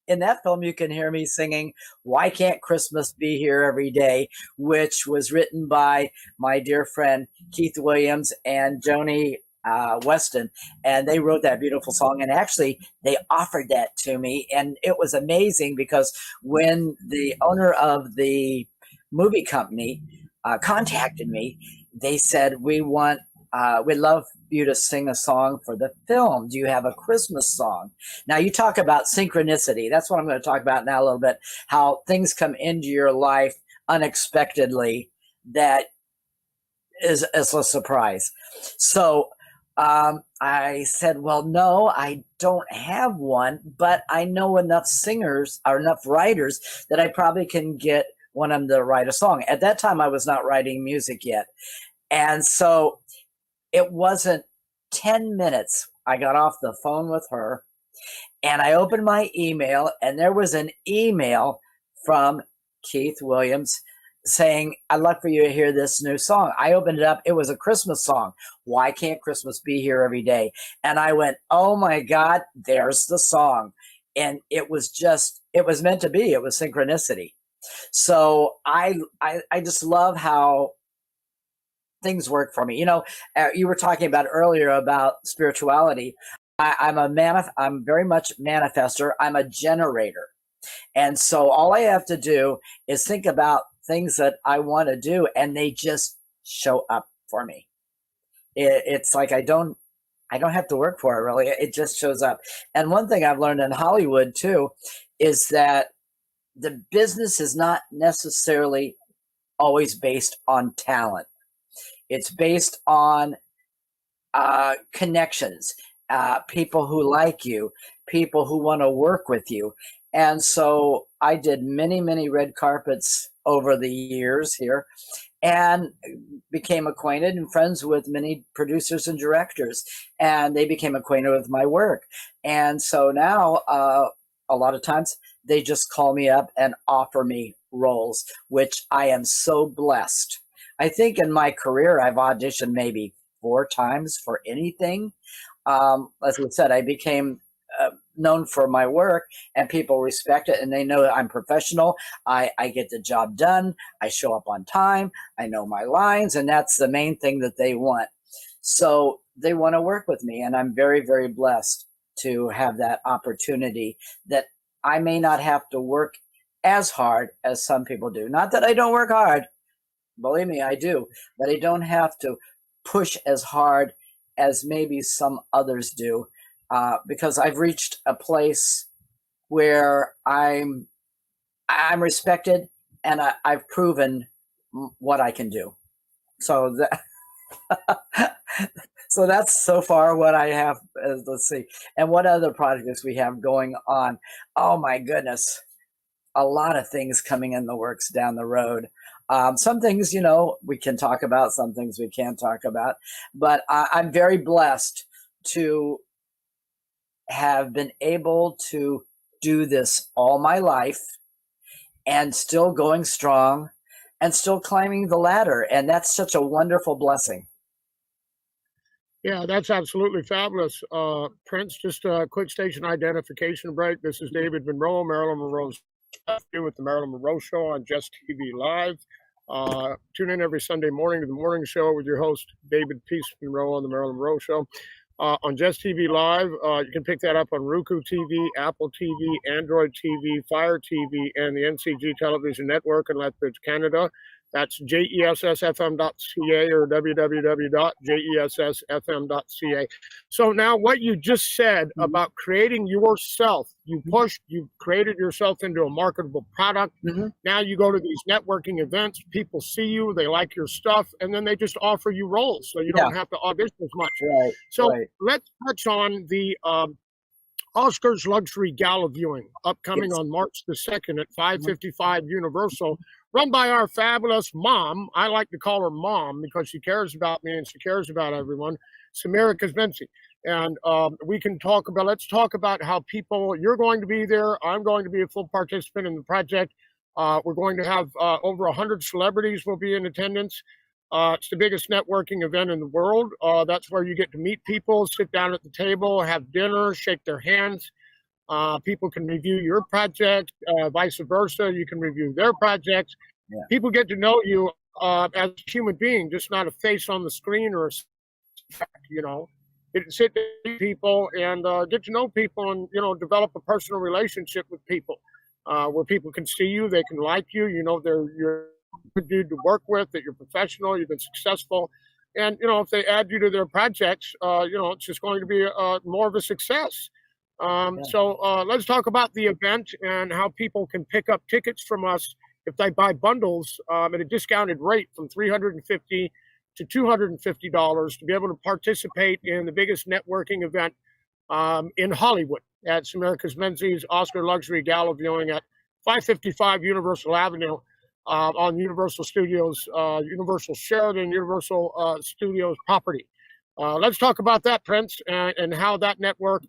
in that film, you can hear me singing Why Can't Christmas Be Here Every Day, which was written by my dear friend Keith Williams and Joni Weston. And they wrote that beautiful song. And actually, they offered that to me. And it was amazing, because when the owner of the movie company contacted me, they said, we'd love you to sing a song for the film. Do you have a Christmas song? Now, you talk about synchronicity. That's what I'm going to talk about now a little bit, how things come into your life unexpectedly that is a surprise. So I said, well, no, I don't have one, but I know enough singers or enough writers that I probably can get one of them to write a song. At that time, I was not writing music yet. And so it wasn't 10 minutes. I got off the phone with her and I opened my email, and there was an email from Keith Williams saying, I'd love for you to hear this new song. I opened it up. It was a Christmas song. Why Can't Christmas Be Here Every Day? And I went, oh my God, there's the song. And it was meant to be. It was synchronicity. So I just love how things work for me. You were talking about earlier about spirituality. I'm very much manifester. I'm a generator. And so all I have to do is think about things that I want to do, and they just show up for me. It's like I don't have to work for it, really. It just shows up. And one thing I've learned in Hollywood too is that the business is not necessarily always based on talent. It's based on connections, people who like you, people who want to work with you. And so I did many, many red carpets over the years here, and became acquainted and friends with many producers and directors, and they became acquainted with my work. And so now, a lot of times they just call me up and offer me roles, which I am so blessed. I think in my career, I've auditioned maybe 4 times for anything. As we said, I became known for my work, and people respect it, and they know that I'm professional. I get the job done. I show up on time. I know my lines, and that's the main thing that they want. So they want to work with me, and I'm very, very blessed to have that opportunity, that I may not have to work as hard as some people do. Not that I don't work hard. Believe me, I do. But I don't have to push as hard as maybe some others do, because I've reached a place where I'm respected, and I've proven what I can do. So that so that's so far what I have. Let's see, and what other projects we have going on. Oh my goodness, a lot of things coming in the works down the road. Some things, we can talk about. Some things we can't talk about. But I'm very blessed to have been able to do this all my life, and still going strong, and still climbing the ladder. And that's such a wonderful blessing. Yeah, that's absolutely fabulous. Prince, just a quick station identification break. This is David Monroe, Marilyn Monroe's nephew, with the Marilyn Monroe Show on Jess TV Live. Tune in every Sunday morning to the morning show with your host, David Peace Monroe, on the Marilyn Monroe Show. On Jess TV Live, you can pick that up on Roku TV, Apple TV, Android TV, Fire TV, and the NCG Television Network in Lethbridge, Canada. That's jessfm.ca or www.jessfm.ca. So now what you just said about creating yourself, you created yourself into a marketable product. Now you go to these networking events, people see you, they like your stuff, and then they just offer you roles, so you don't have to audition as much. Right. So let's touch on the Oscars Luxury Gala viewing upcoming on March the 2nd at 555 Universal, run by our fabulous mom. I like to call her mom because she cares about me and she cares about everyone, Samira Kazminski. And let's talk about how you're going to be there. I'm going to be a full participant in the project. We're going to have over 100 celebrities will be in attendance. It's the biggest networking event in the world. That's where you get to meet people, sit down at the table, have dinner, shake their hands. People can review your project, vice versa. You can review their projects. Yeah. People get to know you as a human being, just not a face on the screen or Get to sit with people and get to know people, and develop a personal relationship with people, where people can see you, they can like you. You're a good dude to work with, that you're professional, you've been successful, and if they add you to their projects, it's just going to be more of a success. So let's talk about the event and how people can pick up tickets from us if they buy bundles at a discounted rate from $350 to $250 to be able to participate in the biggest networking event in Hollywood at Samira Kazminski's Oscar Luxury Gala viewing at 555 Universal Avenue on Universal Studios, Universal Sheridan, Universal Studios property. Let's talk about that, Prince, and how that network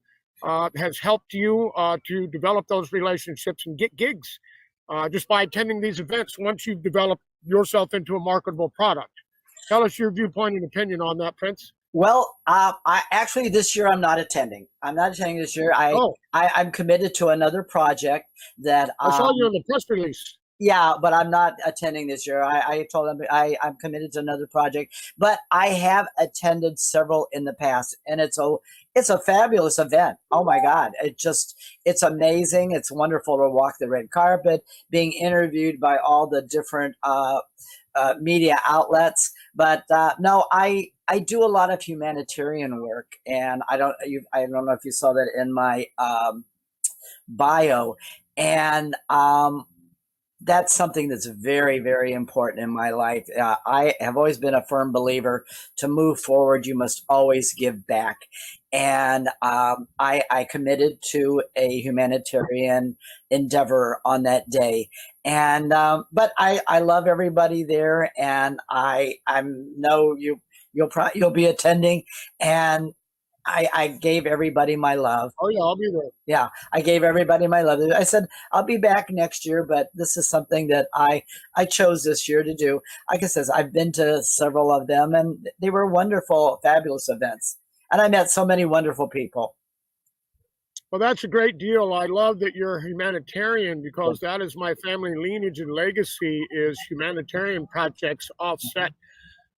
has helped you to develop those relationships and get gigs just by attending these events once you've developed yourself into a marketable product. Tell us your viewpoint and opinion on that, Prince. Well, I actually this year I'm not attending. I'm not attending this year. I'm committed to another project that I saw you in the press release. Yeah, but I'm not attending this year. I told them I'm committed to another project, but I have attended several in the past, and it's a fabulous event. Oh my God. It's amazing. It's wonderful to walk the red carpet, being interviewed by all the different media outlets. But no, I do a lot of humanitarian work, and I don't know if you saw that in my bio. And that's something that's very, very important in my life. I have always been a firm believer, to move forward, you must always give back. And I committed to a humanitarian endeavor on that day. And but I love everybody there, and I know you'll be attending, and I gave everybody my love. Oh yeah, I'll be there. Yeah, I gave everybody my love. I said I'll be back next year, but this is something that I chose this year to do. Like I says, I've been to several of them, and they were wonderful, fabulous events, and I met so many wonderful people. Well, that's a great deal. I love that you're a humanitarian, because that is my family lineage and legacy, is humanitarian projects offset.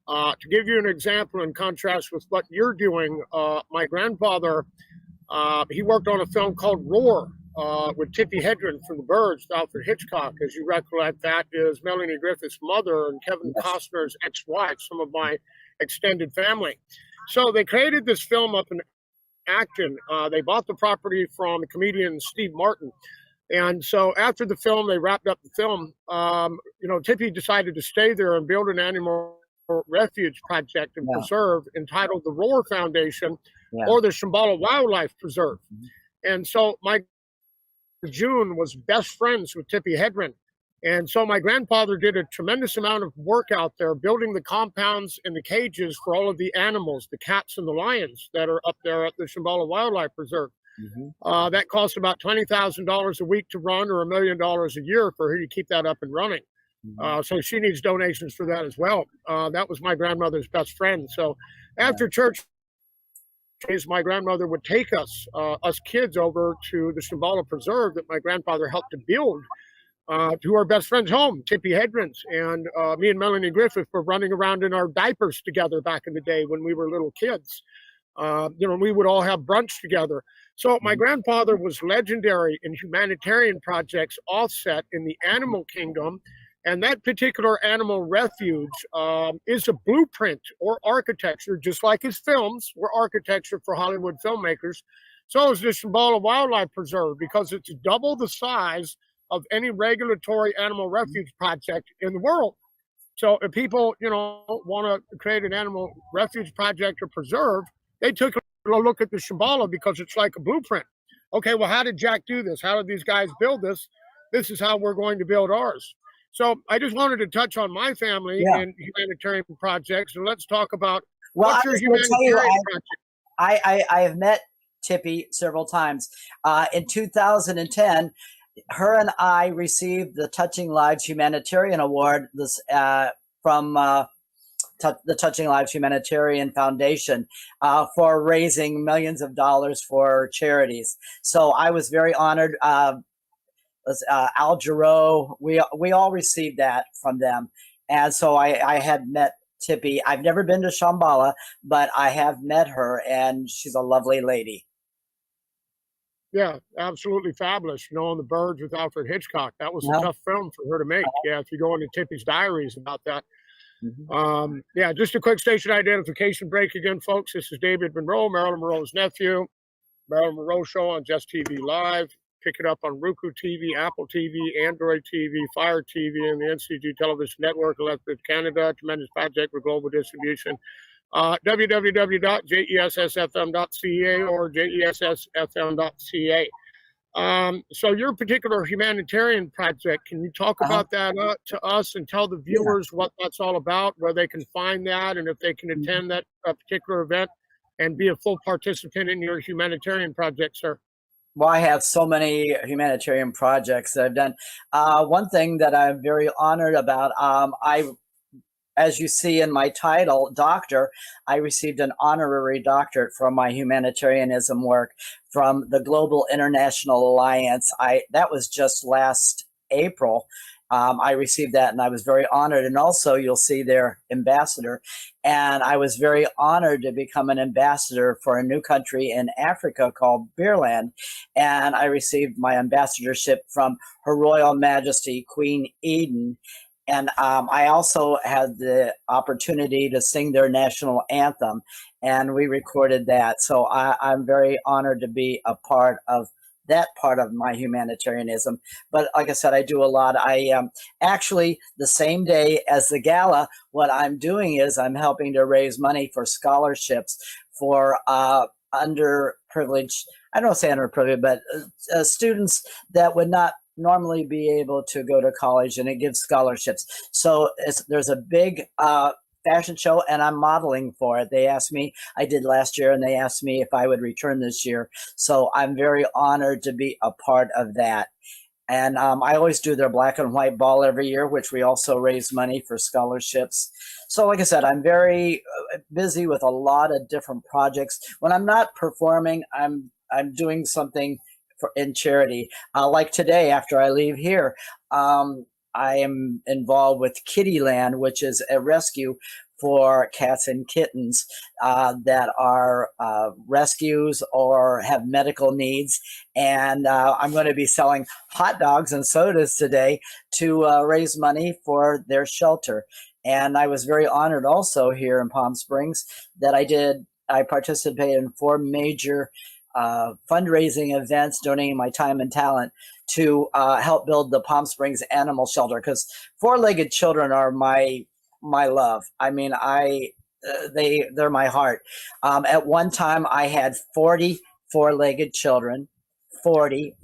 To give you an example in contrast with what you're doing, my grandfather, he worked on a film called Roar with Tippi Hedren from The Birds, Alfred Hitchcock. As you recollect, that is Melanie Griffith's mother and Kevin Costner's ex-wife, some of my extended family. So they created this film up in Acton. They bought the property from the comedian Steve Martin. And so after the film, they wrapped up the film. Tippi decided to stay there and build an animal refuge project and preserve entitled the Roar Foundation or the Shambhala Wildlife Preserve. And so my June was best friends with Tippi Hedren. And so my grandfather did a tremendous amount of work out there, building the compounds and the cages for all of the animals, the cats and the lions that are up there at the Shambhala Wildlife Preserve. That cost about $20,000 a week to run, or $1 million a year for her to keep that up and running. So she needs donations for that as well. That was my grandmother's best friend. So after church, my grandmother would take us kids over to the Shambhala Preserve that my grandfather helped to build, to our best friend's home, Tippi Hedren's. And me and Melanie Griffith were running around in our diapers together back in the day when we were little kids. We would all have brunch together. So my grandfather was legendary in humanitarian projects offset in the animal kingdom. And that particular animal refuge is a blueprint or architecture, just like his films were architecture for Hollywood filmmakers. So is the Shambhala Wildlife Preserve, because it's double the size of any regulatory animal refuge project in the world. So if people, want to create an animal refuge project or preserve, they took a look at the Shambhala because it's like a blueprint. Okay, well, how did Jack do this? How did these guys build this? This is how we're going to build ours. So I just wanted to touch on my family and humanitarian projects, and let's talk about what's your humanitarian project. I have met Tippi several times. In 2010, her and I received the Touching Lives Humanitarian Award from the Touching Lives Humanitarian Foundation for raising millions of dollars for charities. So I was very honored. Al Jarreau, we all received that from them. And so I had met Tippi. I've never been to Shambhala, but I have met her, and she's a lovely lady. Yeah, absolutely fabulous. On The Birds with Alfred Hitchcock. That was a tough film for her to make. Yeah, if you go into Tippi's diaries about that. Just a quick station identification break again, folks. This is David Monroe, Marilyn Monroe's nephew. Marilyn Monroe Show on Jess Tv Live. Pick it up on Roku TV, Apple TV, Android TV, Fire TV, and the NCG Television Network, Electric Canada. Tremendous project with global distribution. www.jessfm.ca or jessfm.ca. So your particular humanitarian project, can you talk about that to us and tell the viewers what that's all about, where they can find that, and if they can attend that particular event and be a full participant in your humanitarian project, sir? Well, I have so many humanitarian projects that I've done. One thing that I'm very honored about, as you see in my title, doctor, I received an honorary doctorate for my humanitarianism work from the Global International Alliance. That was just last April. I received that, and I was very honored. And also, you'll see their ambassador. And I was very honored to become an ambassador for a new country in Africa called Beerland. And I received my ambassadorship from Her Royal Majesty Queen Eden. And I also had the opportunity to sing their national anthem, and we recorded that. So I'm very honored to be a part of that part of my humanitarianism. But like I said, I do a lot. I actually, the same day as the gala, what I'm doing is I'm helping to raise money for scholarships for underprivileged, I don't say underprivileged, but students that would not normally be able to go to college, and it gives scholarships. So there's a big fashion show, and I'm modeling for it. They asked me, I did last year, and they asked me if I would return this year. So I'm very honored to be a part of that. And I always do their black and white ball every year, which we also raise money for scholarships. So like I said, I'm very busy with a lot of different projects. When I'm not performing, I'm doing something in charity. Like today, after I leave here, I am involved with Kittyland, which is a rescue for cats and kittens that are rescues or have medical needs. And I'm going to be selling hot dogs and sodas today to raise money for their shelter. And I was very honored also here in Palm Springs that I participated in 4 major fundraising events, donating my time and talent to help build the Palm Springs Animal Shelter, because 4-legged children are my love. I mean, they're my heart. At one time, I had 40 4-legged children, 40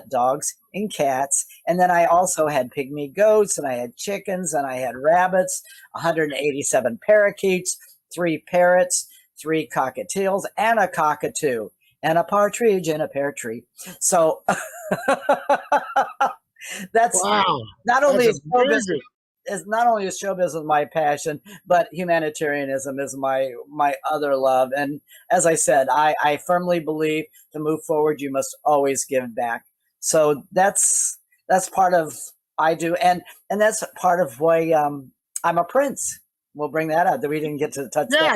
dogs and cats, and then I also had pygmy goats, and I had chickens, and I had rabbits, 187 parakeets, 3 parrots, 3 cockatiels, and a cockatoo, and a partridge in a pear tree. So that's wow. Not only That's not only is show business my passion, but humanitarianism is my other love. And as I said, I firmly believe to move forward, you must always give back. So that's part of I do, and that's part of why I'm a prince. We'll bring that out that we didn't get to touch. Yeah.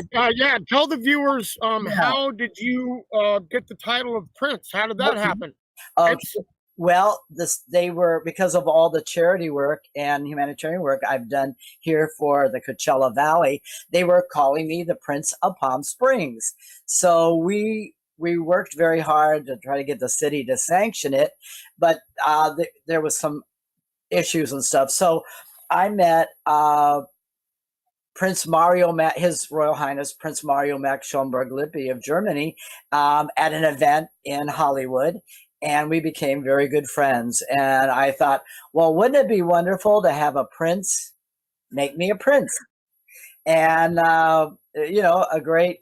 Tell the viewers, how did you get the title of Prince? How did that happen? Well, they were, because of all the charity work and humanitarian work I've done here for the Coachella Valley, they were calling me the Prince of Palm Springs. So we worked very hard to try to get the city to sanction it, but there was some issues and stuff. So I met Prince Mario, His Royal Highness Prince Mario Max Schomburg-Lippe of Germany at an event in Hollywood. And we became very good friends. And I thought, well, wouldn't it be wonderful to have a prince make me a prince? And, a great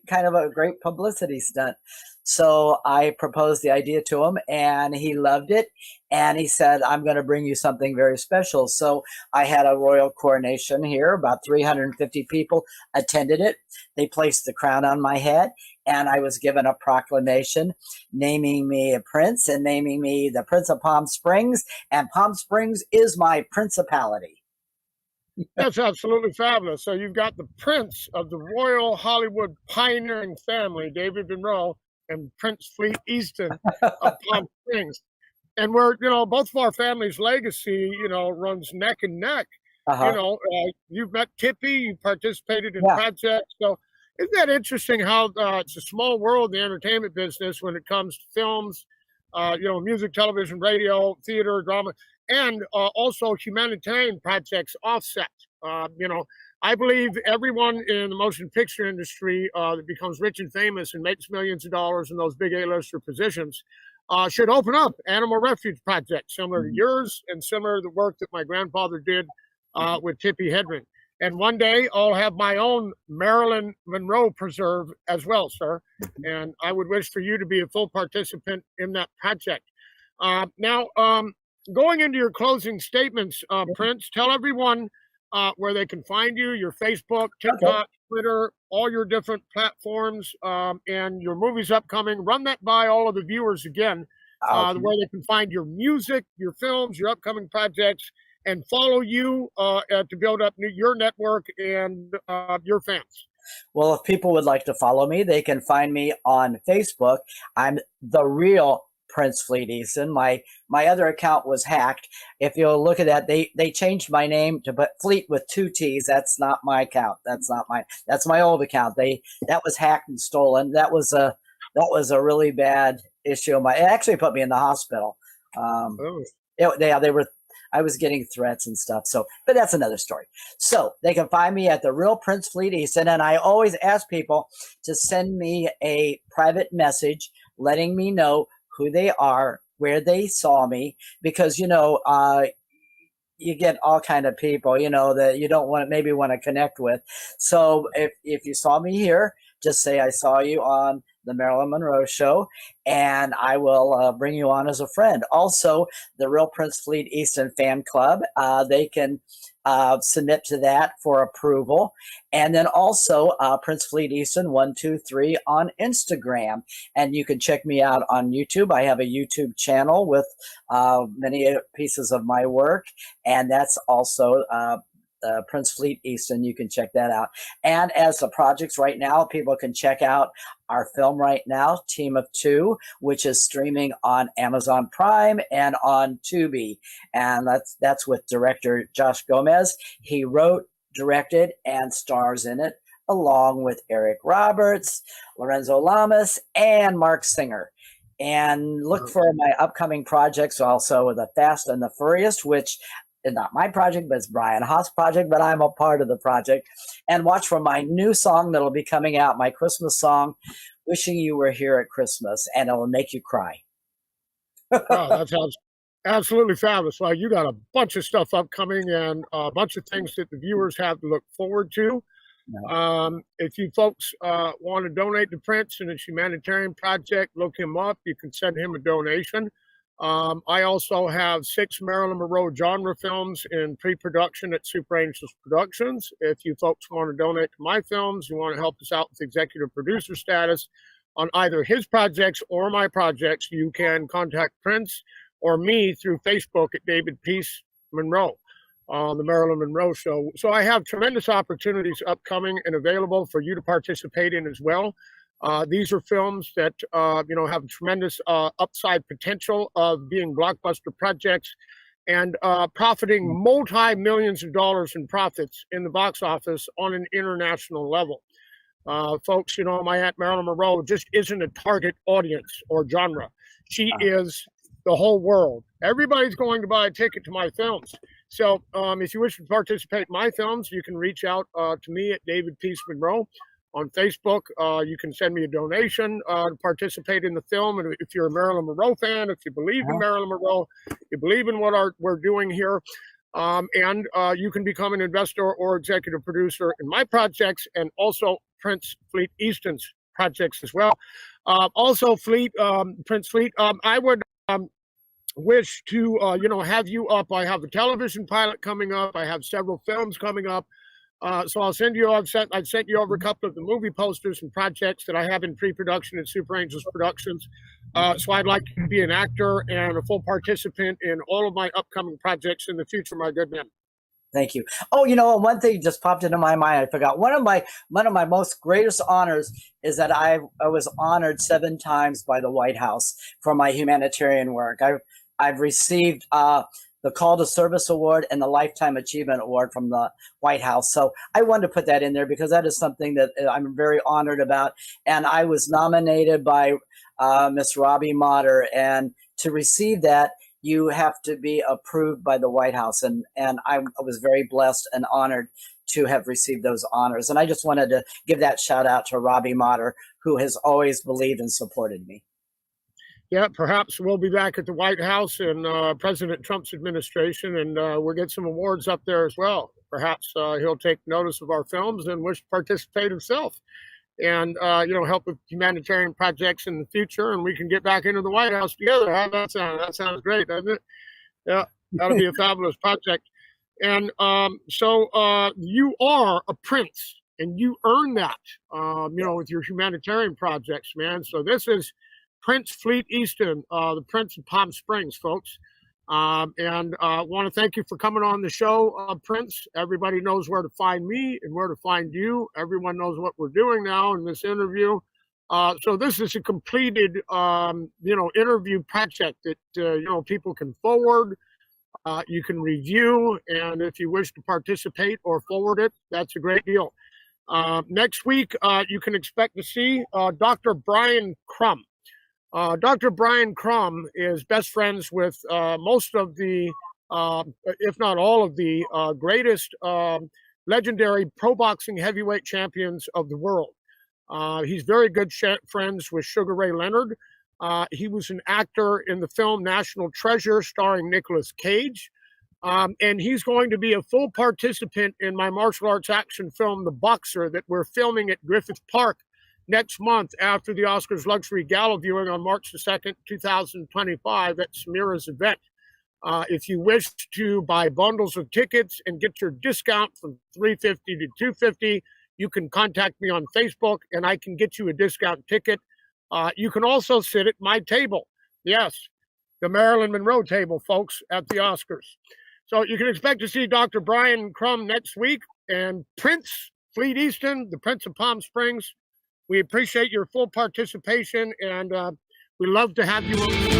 publicity stunt. So I proposed the idea to him, and he loved it. And he said, I'm going to bring you something very special. So I had a royal coronation here. About 350 people attended it. They placed the crown on my head, and I was given a proclamation naming me a prince and naming me the Prince of Palm Springs. And Palm Springs is my principality. That's absolutely fabulous. So you've got the Prince of the Royal Hollywood pioneering family, David Monroe, and Prince Fleet Easton of Palm Springs. And we're, both of our family's legacy, runs neck and neck. You've met Tippy, you participated in projects. So isn't that interesting how it's a small world in the entertainment business when it comes to films, music, television, radio, theater, drama, and also humanitarian projects offset. I believe everyone in the motion picture industry that becomes rich and famous and makes millions of dollars in those big A-lister positions should open up animal refuge projects similar to yours and similar to the work that my grandfather did with Tippy Hedren. And one day I'll have my own Marilyn Monroe preserve as well, sir. And I would wish for you to be a full participant in that project. Now, going into your closing statements, Prince, tell everyone where they can find you, your Facebook, TikTok, Twitter, all your different platforms, and your movies upcoming. Run that by all of the viewers again, where they can find your music, your films, your upcoming projects, and follow you to build up your network and your fans. Well, if people would like to follow me, they can find me on Facebook. I'm the real Prince Fleet Easton. My other account was hacked. If you'll look at that, they changed my name to Fleet with 2 T's. That's not my account. That's not mine. That's my old account. That was hacked and stolen. That was a really bad issue. It actually put me in the hospital. Oh. They were. I was getting threats and stuff. So, but that's another story. So they can find me at the Real Prince Fleet Easton, and I always ask people to send me a private message letting me know who they are, where they saw me, because you get all kind of people, that you don't want to connect with. So if you saw me here, just say I saw you on the Marilyn Monroe Show, and I will bring you on as a friend. Also, the Real Prince Fleet Easton fan club, they can submit to that for approval. And then also Prince Fleet Easton 123 on Instagram. And you can check me out on YouTube. I have a YouTube channel with many pieces of my work, and that's also Prince Fleet Easton. You can check that out. And as the projects right now, people can check out our film right now, Team of Two, which is streaming on Amazon Prime and on Tubi. And that's with director Josh Gomez. He wrote, directed, and stars in it, along with Eric Roberts, Lorenzo Lamas, and Mark Singer. And look for my upcoming projects, also The Fast and the Furious, which is not my project, but it's Brian Haas' project, but I'm a part of the project. And watch for my new song that'll be coming out, my Christmas song, Wishing You Were Here at Christmas, and it'll make you cry. Oh, that sounds absolutely fabulous. Well, you got a bunch of stuff upcoming and a bunch of things that the viewers have to look forward to. No. If you folks want to donate to Prince and his humanitarian project, look him up. You can send him a donation. I also have 6 Marilyn Monroe genre films in pre-production at Super Angels Productions. If you folks want to donate to my films, you want to help us out with executive producer status on either his projects or my projects, you can contact Prince or me through Facebook at David Peace Monroe on the Marilyn Monroe Show. So I have tremendous opportunities upcoming and available for you to participate in as well. These are films that, have tremendous upside potential of being blockbuster projects and profiting multi-millions of dollars in profits in the box office on an international level. Folks, my Aunt Marilyn Monroe just isn't a target audience or genre. She is the whole world. Everybody's going to buy a ticket to my films. So if you wish to participate in my films, you can reach out to me at David Peace Monroe. On Facebook, you can send me a donation to participate in the film. And if you're a Marilyn Monroe fan, if you believe in Marilyn Monroe, you believe in what we're doing here, and you can become an investor or executive producer in my projects and also Prince Fleet Easton's projects as well. Also, Prince Fleet, I would wish to, have you up. I have a television pilot coming up. I have several films coming up. So I'll send you. I've sent you over a couple of the movie posters and projects that I have in pre-production at Super Angels Productions. So I'd like to be an actor and a full participant in all of my upcoming projects in the future, my good man. Thank you. Oh, one thing just popped into my mind. I forgot. One of my most greatest honors is that I was honored 7 times by the White House for my humanitarian work. I've received the Call to Service Award and the Lifetime Achievement Award from the White House. So I wanted to put that in there because that is something that I'm very honored about. And I was nominated by Miss Robbie Motter. And to receive that, you have to be approved by the White House. And I was very blessed and honored to have received those honors. And I just wanted to give that shout out to Robbie Motter, who has always believed and supported me. Yeah, perhaps we'll be back at the White House in President Trump's administration, and we'll get some awards up there as well. Perhaps he'll take notice of our films and wish to participate himself and, help with humanitarian projects in the future, and we can get back into the White House together. How's that sound? That sounds great, doesn't it? Yeah, that'll be a fabulous project. And so you are a prince, and you earn that, with your humanitarian projects, man. So this is Prince Fleet Easton, the Prince of Palm Springs, folks. And I want to thank you for coming on the show, Prince. Everybody knows where to find me and where to find you. Everyone knows what we're doing now in this interview. So this is a completed, interview project that, people can forward, you can review, and if you wish to participate or forward it, that's a great deal. Next week, you can expect to see Dr. Brian Crum. Dr. Brian Crum is best friends with most of the, if not all of the greatest legendary pro boxing heavyweight champions of the world. He's very good friends with Sugar Ray Leonard. He was an actor in the film National Treasure starring Nicolas Cage. And he's going to be a full participant in my martial arts action film, The Boxer, that we're filming at Griffith Park next month after the Oscars Luxury Gala viewing on March the 2nd, 2025 at Samira's event. If you wish to buy bundles of tickets and get your discount from $350 to $250, you can contact me on Facebook and I can get you a discount ticket. You can also sit at my table. Yes, the Marilyn Monroe table, folks, at the Oscars. So you can expect to see Dr. Brian Crum next week and Prince Fleet Easton, the Prince of Palm Springs. We appreciate your full participation and we love to have you on.